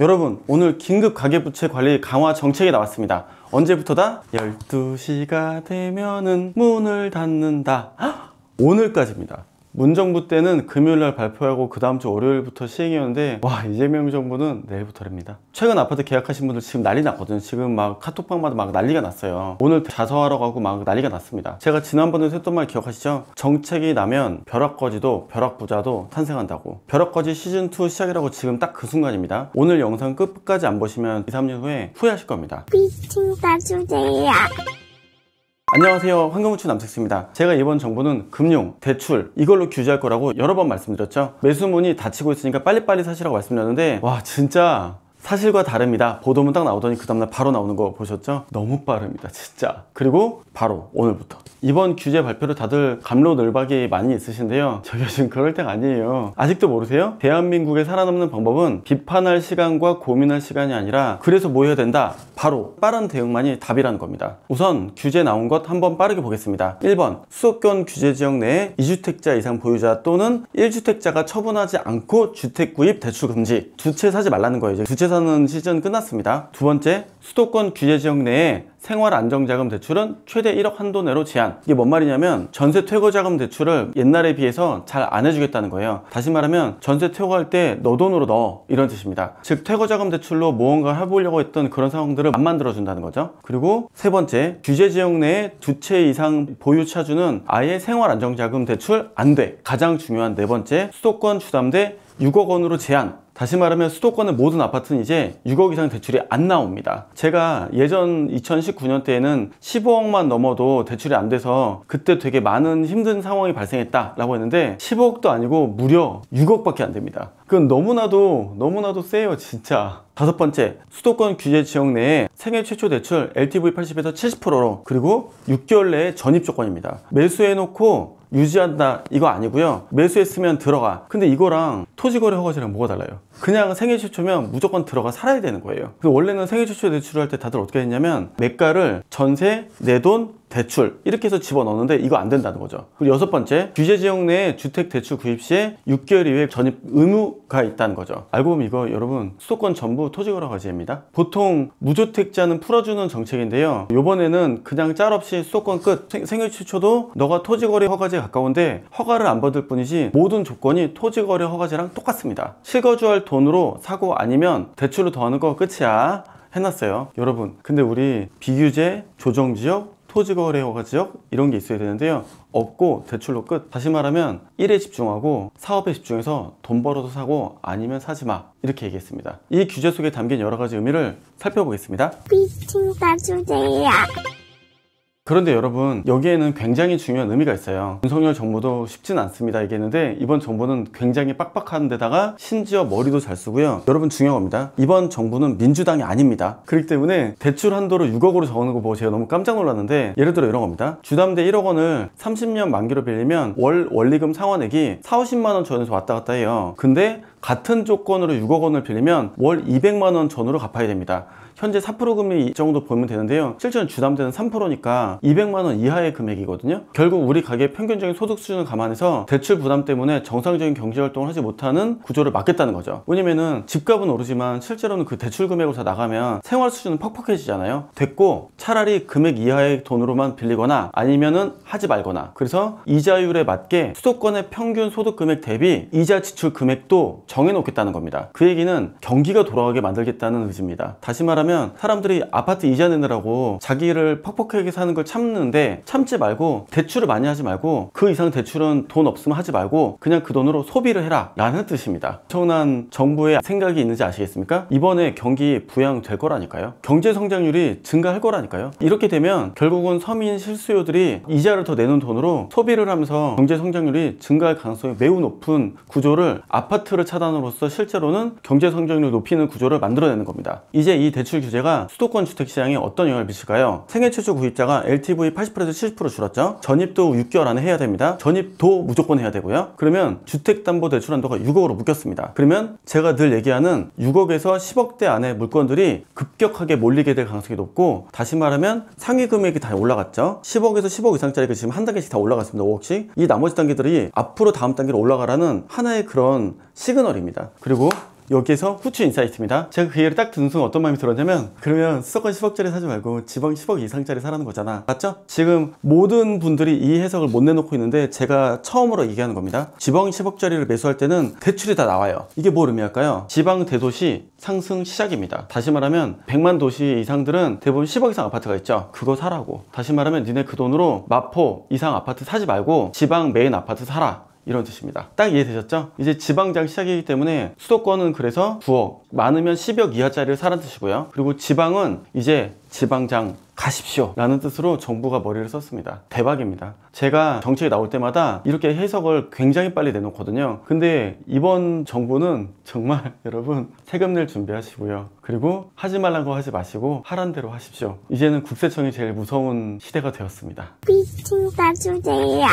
여러분, 오늘 긴급 가계부채 관리 강화 정책이 나왔습니다. 언제부터다? 12시가 되면은 문을 닫는다. 오늘까지입니다. 문정부 때는 금요일날 발표하고 그 다음 주 월요일부터 시행이었는데, 와, 이재명 정부는 내일부터랍니다. 최근 아파트 계약하신 분들 지금 난리 났거든요. 지금 막 카톡방마다 막 난리가 났어요. 오늘 자서하러 가고 막 난리가 났습니다. 제가 지난번에 했던 말 기억하시죠? 정책이 나면 벼락거지도 벼락부자도 탄생한다고. 벼락거지 시즌2 시작이라고 지금 딱 그 순간입니다. 오늘 영상 끝까지 안 보시면 2, 3년 후에 후회하실 겁니다. 피팅 따주세요. 안녕하세요, 황금우추 남색스입니다. 제가 이번 정부는 금융, 대출 이걸로 규제할 거라고 여러 번 말씀드렸죠. 매수문이 닫히고 있으니까 빨리빨리 사시라고 말씀드렸는데, 와, 진짜 사실과 다릅니다. 보도문 딱 나오더니 그 다음날 바로 나오는 거 보셨죠? 너무 빠릅니다, 진짜. 그리고 바로 오늘부터 이번 규제 발표를 다들 갑로늘박이 많이 있으신데요, 저희가 지금 그럴 때가 아니에요. 아직도 모르세요? 대한민국의 살아남는 방법은 비판할 시간과 고민할 시간이 아니라 그래서 뭐 해야 된다, 바로 빠른 대응만이 답이라는 겁니다. 우선 규제 나온 것 한번 빠르게 보겠습니다. 1번, 수도권 규제지역 내에 2주택자 이상 보유자 또는 1주택자가 처분하지 않고 주택 구입 대출 금지. 두 채 사지 말라는 거예요. 이제 두 채 사는 시즌 끝났습니다. 두 번째, 수도권 규제지역 내에 생활안정자금 대출은 최대 1억 한도 내로 제한. 이게 뭔 말이냐면 전세 퇴거자금 대출을 옛날에 비해서 잘 안 해주겠다는 거예요. 다시 말하면 전세 퇴거할 때 너 돈으로 넣어, 이런 뜻입니다. 즉 퇴거자금 대출로 무언가 해보려고 했던 그런 상황들을 안 만들어준다는 거죠. 그리고 세 번째, 규제지역 내에 두 채 이상 보유 차주는 아예 생활안정자금 대출 안 돼. 가장 중요한 네 번째, 수도권 주담대 6억 원으로 제한. 다시 말하면 수도권의 모든 아파트는 이제 6억 이상 대출이 안 나옵니다. 제가 예전 2019년 때에는 15억만 넘어도 대출이 안 돼서 그때 되게 많은 힘든 상황이 발생했다라고 했는데, 15억도 아니고 무려 6억밖에 안 됩니다. 그건 너무나도 세요, 진짜. 다섯 번째, 수도권 규제 지역 내에 생애 최초 대출 LTV 80에서 70%로, 그리고 6개월 내에 전입 조건입니다. 매수해놓고 유지한다 이거 아니고요. 매수했으면 들어가. 근데 이거랑 토지거래 허가제랑 뭐가 달라요? 그냥 생애 최초면 무조건 들어가 살아야 되는 거예요. 원래는 생애 최초 대출을 할 때 다들 어떻게 했냐면 매가를 전세, 내돈, 대출 이렇게 해서 집어넣는데 이거 안 된다는 거죠. 그리고 여섯 번째, 규제지역 내에 주택 대출 구입 시에 6개월 이후에 전입 의무가 있다는 거죠. 알고 보면 이거 여러분 수도권 전부 토지거래 허가제입니다. 보통 무주택자는 풀어주는 정책인데요, 이번에는 그냥 짤 없이 수도권 끝. 생애 최초도 너가 토지거래 허가제에 가까운데 허가를 안 받을 뿐이지 모든 조건이 토지거래 허가제랑 똑같습니다. 실거주할 돈으로 사고 아니면 대출을 더하는 거 끝이야 해놨어요. 여러분, 근데 우리 비규제, 조정지역, 토지거래 허가지역 이런 게 있어야 되는데요, 없고 대출로 끝. 다시 말하면 1에 집중하고 사업에 집중해서 돈 벌어서 사고 아니면 사지 마, 이렇게 얘기했습니다. 이 규제 속에 담긴 여러 가지 의미를 살펴보겠습니다. 피팅 따주세요. 그런데 여러분, 여기에는 굉장히 중요한 의미가 있어요. 윤석열 정부도 쉽진 않습니다 얘기했는데, 이번 정부는 굉장히 빡빡한 데다가 심지어 머리도 잘 쓰고요. 여러분, 중요한 겁니다. 이번 정부는 민주당이 아닙니다. 그렇기 때문에 대출 한도를 6억으로 적는 거 보고 제가 너무 깜짝 놀랐는데, 예를 들어 이런 겁니다. 주담대 1억 원을 30년 만기로 빌리면 월 원리금 상환액이 4, 50만 원 전에서 왔다 갔다 해요. 근데 같은 조건으로 6억 원을 빌리면 월 200만 원 전후로 갚아야 됩니다. 현재 4% 금리 이 정도 보면 되는데요, 실제는 주담대는 3%니까 200만 원 이하의 금액이거든요. 결국 우리 가게의 평균적인 소득 수준을 감안해서 대출 부담 때문에 정상적인 경제활동을 하지 못하는 구조를 막겠다는 거죠. 왜냐면은 집값은 오르지만 실제로는 그 대출 금액으로 다 나가면 생활 수준은 퍽퍽해지잖아요. 됐고, 차라리 금액 이하의 돈으로만 빌리거나 아니면은 하지 말거나. 그래서 이자율에 맞게 수도권의 평균 소득 금액 대비 이자 지출 금액도 정해놓겠다는 겁니다. 그 얘기는 경기가 돌아가게 만들겠다는 의지입니다. 다시 말하면 사람들이 아파트 이자 내느라고 자기를 퍽퍽하게 사는 걸 참는데, 참지 말고 대출을 많이 하지 말고 그 이상 대출은 돈 없으면 하지 말고 그냥 그 돈으로 소비를 해라 라는 뜻입니다. 엄청난 정부의 생각이 있는지 아시겠습니까? 이번에 경기 부양될 거라니까요. 경제 성장률이 증가할 거라니까요. 이렇게 되면 결국은 서민 실수요들이 이자를 더 내는 돈으로 소비를 하면서 경제 성장률이 증가할 가능성이 매우 높은 구조를, 아파트를 차단으로써 실제로는 경제 성장률을 높이는 구조를 만들어내는 겁니다. 이제 이 대출 규제가 수도권 주택시장에 어떤 영향을 미칠까요? 생애 최초 구입자가 LTV 80%에서 70% 줄었죠. 전입도 6개월 안에 해야 됩니다. 전입도 무조건 해야 되고요. 그러면 주택담보대출 한도가 6억으로 묶였습니다. 그러면 제가 늘 얘기하는 6억에서 10억대 안에 물건들이 급격하게 몰리게 될 가능성이 높고, 다시 말하면 상위 금액이 다 올라갔죠. 10억에서 10억 이상짜리가 지금 한 단계씩 다 올라갔습니다. 5억씩. 이 나머지 단계들이 앞으로 다음 단계로 올라가라는 하나의 그런 시그널입니다. 그리고 여기에서 후추 인사이트입니다. 제가 그 얘기를 딱 듣는 순간 어떤 마음이 들었냐면, 그러면 수도권 10억짜리 사지 말고 지방 10억 이상짜리 사라는 거잖아. 맞죠? 지금 모든 분들이 이 해석을 못 내놓고 있는데 제가 처음으로 얘기하는 겁니다. 지방 10억짜리를 매수할 때는 대출이 다 나와요. 이게 뭘 의미할까요? 지방 대도시 상승 시작입니다. 다시 말하면 100만 도시 이상들은 대부분 10억 이상 아파트가 있죠. 그거 사라고. 다시 말하면 니네 그 돈으로 마포 이상 아파트 사지 말고 지방 메인 아파트 사라, 이런 뜻입니다. 딱 이해되셨죠? 이제 지방장 시작이기 때문에 수도권은 그래서 9억, 많으면 10억 이하짜리를 사라는 뜻이고요. 그리고 지방은 이제 지방장 가십시오 라는 뜻으로 정부가 머리를 썼습니다. 대박입니다. 제가 정책이 나올 때마다 이렇게 해석을 굉장히 빨리 내놓거든요. 근데 이번 정부는 정말 여러분 세금 낼 준비하시고요. 그리고 하지 말란 거 하지 마시고 하란 대로 하십시오. 이제는 국세청이 제일 무서운 시대가 되었습니다. 미팅 따주세요.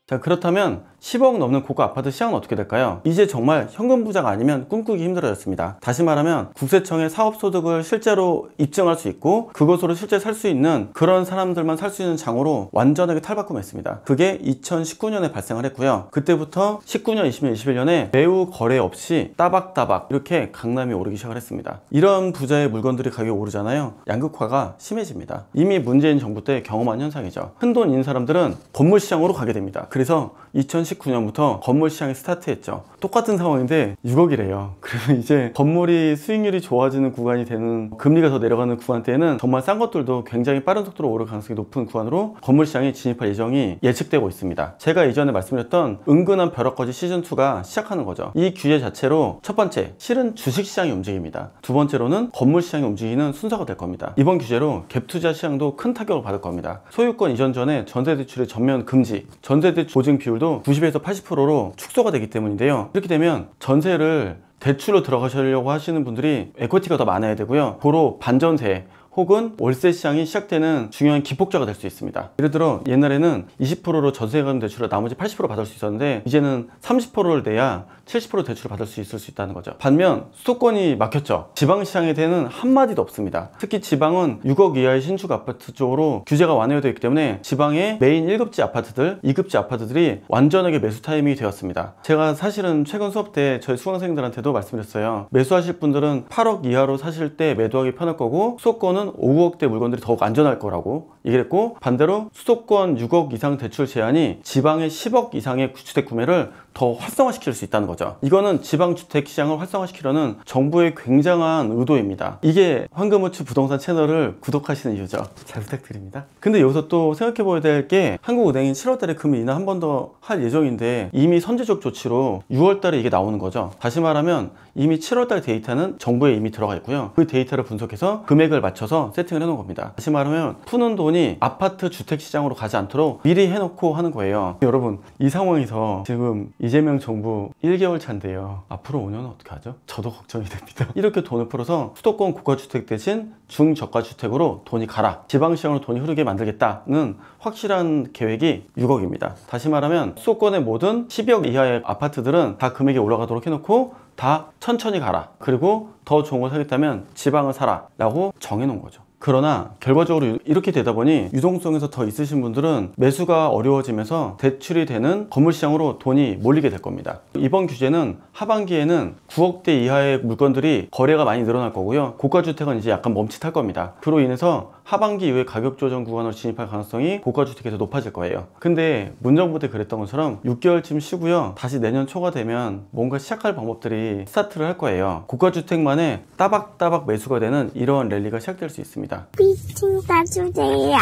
자, 그렇다면 10억 넘는 고가 아파트 시장은 어떻게 될까요? 이제 정말 현금 부자가 아니면 꿈꾸기 힘들어졌습니다. 다시 말하면 국세청의 사업소득을 실제로 입증할 수 있고 그것으로 실제 살 수 있는 그런 사람들만 살 수 있는 장으로 완전하게 탈바꿈했습니다. 그게 2019년에 발생을 했고요. 그때부터 19년, 20년, 21년에 매우 거래 없이 따박따박 이렇게 강남이 오르기 시작을 했습니다. 이런 부자의 물건들이 가격이 오르잖아요. 양극화가 심해집니다. 이미 문재인 정부 때 경험한 현상이죠. 큰돈 있는 사람들은 건물 시장으로 가게 됩니다. 그래서 2019년부터 건물 시장이 스타트했죠. 똑같은 상황인데 6억이래요. 그러면 이제 건물이 수익률이 좋아지는 구간이 되는, 금리가 더 내려가는 구간대에는 정말 싼 것들도 굉장히 빠른 속도로 오를 가능성이 높은 구간으로 건물 시장에 진입할 예정이 예측되고 있습니다. 제가 이전에 말씀드렸던 은근한 벼락거지 시즌2가 시작하는 거죠. 이 규제 자체로 첫 번째, 실은 주식시장이 움직입니다. 두 번째로는 건물 시장이 움직이는 순서가 될 겁니다. 이번 규제로 갭투자 시장도 큰 타격을 받을 겁니다. 소유권 이전 전에 전세대출의 전면 금지, 전세대출 보증 비율도 90에서 80%로 축소가 되기 때문인데요. 이렇게 되면 전세를 대출로 들어가시려고 하시는 분들이 에코티가 더 많아야 되고요. 도로 반전세 혹은 월세 시장이 시작되는 중요한 기폭제가 될 수 있습니다. 예를 들어 옛날에는 20%로 전세금 대출을 나머지 80% 받을 수 있었는데 이제는 30%를 내야 70% 대출을 받을 수 있을 수 있다는 거죠. 반면 수도권이 막혔죠. 지방시장에 대해는 한마디도 없습니다. 특히 지방은 6억 이하의 신축 아파트 쪽으로 규제가 완화되어 있기 때문에 지방의 메인 1급지 아파트들, 2급지 아파트들이 완전하게 매수 타이밍이 되었습니다. 제가 사실은 최근 수업 때 저희 수강생들한테도 말씀드렸어요. 매수하실 분들은 8억 이하로 사실 때 매도하기 편할 거고 수도권은 5억대 물건들이 더욱 안전할 거라고 얘기를 했고, 반대로 수도권 6억 이상 대출 제한이 지방의 10억 이상의 주택 구매를 더 활성화시킬 수 있다는 거죠. 이거는 지방 주택 시장을 활성화시키려는 정부의 굉장한 의도입니다. 이게 황금우추 부동산 채널을 구독하시는 이유죠. 잘 부탁드립니다. 근데 여기서 또 생각해 보아야 될 게 한국은행이 7월달에 금리 인하 한 번 더 할 예정인데 이미 선제적 조치로 6월달에 이게 나오는 거죠. 다시 말하면 이미 7월달 데이터는 정부에 이미 들어가 있고요. 그 데이터를 분석해서 금액을 맞춰서 세팅을 해놓은 겁니다. 다시 말하면 푸는 돈이 아파트 주택 시장으로 가지 않도록 미리 해놓고 하는 거예요. 여러분, 이 상황에서 지금 이재명 정부 1개월 차인데요. 앞으로 5년은 어떻게 하죠? 저도 걱정이 됩니다. 이렇게 돈을 풀어서 수도권 고가주택 대신 중저가주택으로 돈이 가라, 지방시장으로 돈이 흐르게 만들겠다는 확실한 계획이 6억입니다. 다시 말하면 수도권의 모든 12억 이하의 아파트들은 다 금액이 올라가도록 해놓고 다 천천히 가라, 그리고 더 좋은 걸 사겠다면 지방을 사라 라고 정해놓은 거죠. 그러나 결과적으로 이렇게 되다 보니 유동성에서 더 있으신 분들은 매수가 어려워지면서 대출이 되는 건물 시장으로 돈이 몰리게 될 겁니다. 이번 규제는 하반기에는 9억대 이하의 물건들이 거래가 많이 늘어날 거고요. 고가주택은 이제 약간 멈칫할 겁니다. 그로 인해서 하반기 이후에 가격 조정 구간으로 진입할 가능성이 고가주택에서 높아질 거예요. 근데 문정부 때 그랬던 것처럼 6개월쯤 쉬고요. 다시 내년 초가 되면 뭔가 시작할 방법들이 스타트를 할 거예요. 고가주택만의 따박따박 매수가 되는 이러한 랠리가 시작될 수 있습니다. 미팅 따주세요.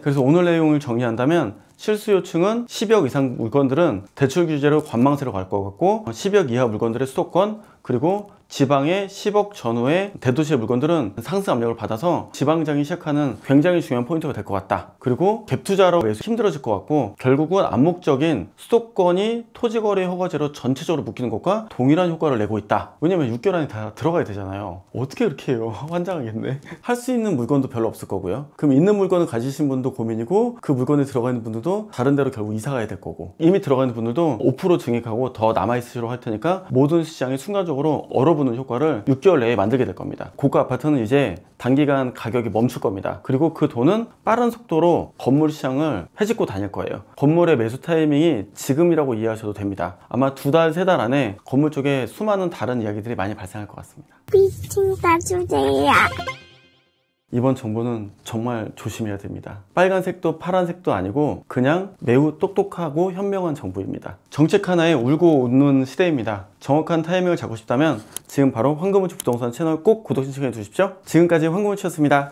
그래서 오늘 내용을 정리한다면 실수요층은 10억 이상 물건들은 대출 규제로 관망세로 갈 것 같고 10억 이하 물건들의 수도권, 그리고 지방의 10억 전후의 대도시의 물건들은 상승 압력을 받아서 지방장이 시작하는 굉장히 중요한 포인트가 될 것 같다. 그리고 갭투자로 매수 힘들어질 것 같고 결국은 암묵적인 수도권이 토지거래 허가제로 전체적으로 묶이는 것과 동일한 효과를 내고 있다. 왜냐면 6개월 안에 다 들어가야 되잖아요. 어떻게 그렇게 해요? 환장하겠네. 할 수 있는 물건도 별로 없을 거고요. 그럼 있는 물건을 가지신 분도 고민이고 그 물건에 들어가 있는 분들도 다른 데로 결국 이사 가야 될 거고 이미 들어가 있는 분들도 5% 증액하고 더 남아있으시려고 할 테니까 모든 시장이 순간적으로 얼어 벌어부는 효과를 6개월 내에 만들게 될 겁니다. 고가 아파트는 이제 단기간 가격이 멈출 겁니다. 그리고 그 돈은 빠른 속도로 건물 시장을 헤집고 다닐 거예요. 건물의 매수 타이밍이 지금이라고 이해하셔도 됩니다. 아마 2달, 3달 안에 건물 쪽에 수많은 다른 이야기들이 많이 발생할 것 같습니다. 미팅 따주세요. 이번 정보는 정말 조심해야 됩니다. 빨간색도 파란색도 아니고 그냥 매우 똑똑하고 현명한 정보입니다. 정책 하나에 울고 웃는 시대입니다. 정확한 타이밍을 잡고 싶다면 지금 바로 황금우주 부동산 채널 꼭 구독 신청해 주십시오. 지금까지 황금우주였습니다.